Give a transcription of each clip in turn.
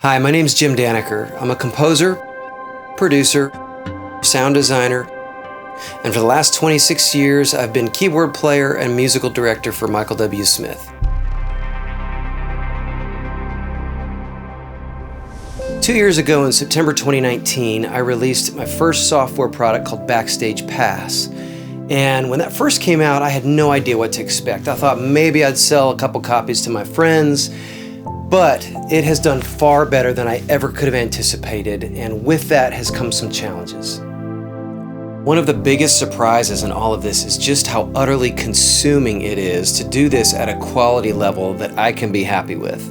Hi, my name's Jim Daneker. I'm a composer, producer, sound designer, and for the last 26 years, I've been keyboard player and musical director for Michael W. Smith. 2 years ago in September 2019, I released my first software product called BackStage Pass. And when that first came out, I had no idea what to expect. I thought maybe I'd sell a couple copies to my friends, but it has done far better than I ever could have anticipated, and with that has come some challenges. One of the biggest surprises in all of this is just how utterly consuming it is to do this at a quality level that I can be happy with.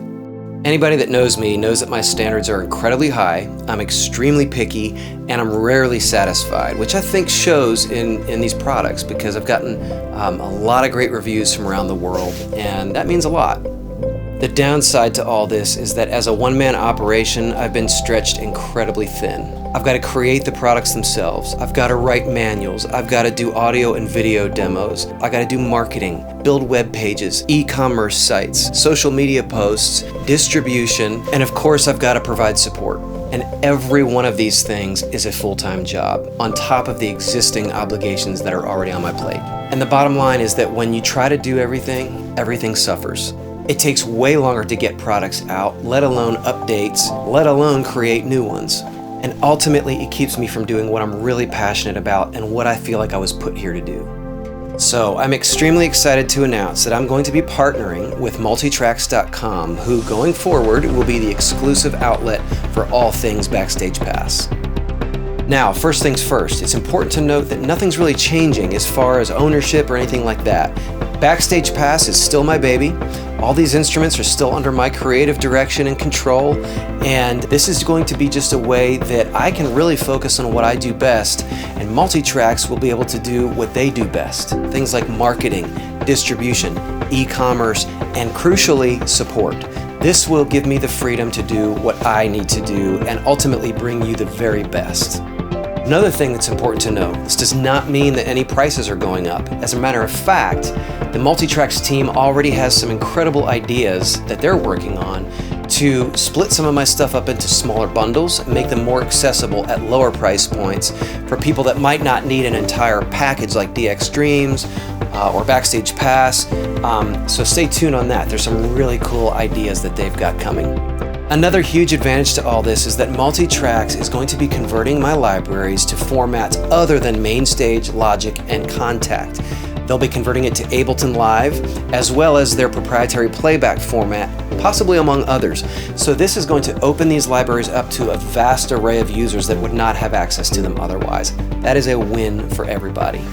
Anybody that knows me knows that my standards are incredibly high, I'm extremely picky, and I'm rarely satisfied, which I think shows in these products because I've gotten a lot of great reviews from around the world, and that means a lot. The downside to all this is that as a one-man operation, I've been stretched incredibly thin. I've got to create the products themselves. I've got to write manuals. I've got to do audio and video demos. I've got to do marketing, build web pages, e-commerce sites, social media posts, distribution, and of course I've got to provide support. And every one of these things is a full-time job, on top of the existing obligations that are already on my plate. And the bottom line is that when you try to do everything, everything suffers. It takes way longer to get products out, let alone updates, let alone create new ones. And ultimately, it keeps me from doing what I'm really passionate about and what I feel like I was put here to do. So I'm extremely excited to announce that I'm going to be partnering with MultiTracks.com, who going forward will be the exclusive outlet for all things BackStage Pass. Now, first things first, it's important to note that nothing's really changing as far as ownership or anything like that. BackStage Pass is still my baby. All these instruments are still under my creative direction and control, and this is going to be just a way that I can really focus on what I do best, and MultiTracks will be able to do what they do best. Things like marketing, distribution, e-commerce, and crucially, support. This will give me the freedom to do what I need to do and ultimately bring you the very best. Another thing that's important to know, this does not mean that any prices are going up. As a matter of fact, the MultiTracks team already has some incredible ideas that they're working on to split some of my stuff up into smaller bundles, make them more accessible at lower price points for people that might not need an entire package like DX Dreams or BackStage Pass. So stay tuned on that. There's some really cool ideas that they've got coming. Another huge advantage to all this is that MultiTracks is going to be converting my libraries to formats other than MainStage, Logic, and Contact. They'll be converting it to Ableton Live, as well as their proprietary playback format, possibly among others. So this is going to open these libraries up to a vast array of users that would not have access to them otherwise. That is a win for everybody.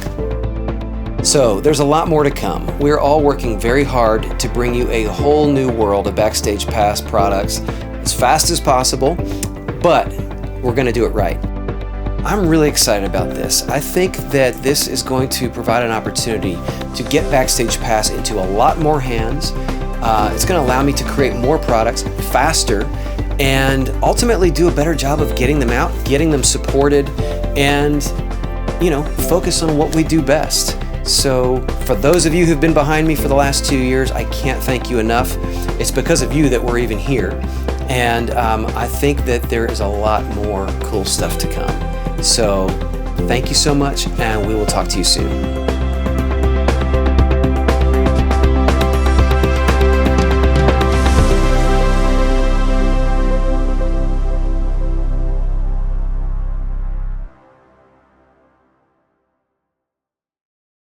So there's a lot more to come. We're all working very hard to bring you a whole new world of BackStage Pass products as fast as possible, but we're going to do it right. I'm really excited about this. I think that this is going to provide an opportunity to get BackStage Pass into a lot more hands. It's going to allow me to create more products faster and ultimately do a better job of getting them out, getting them supported, and focus on what we do best. So for those of you who've been behind me for the last 2 years, I can't thank you enough. It's because of you that we're even here. And I think that there is a lot more cool stuff to come. So thank you so much, and we will talk to you soon.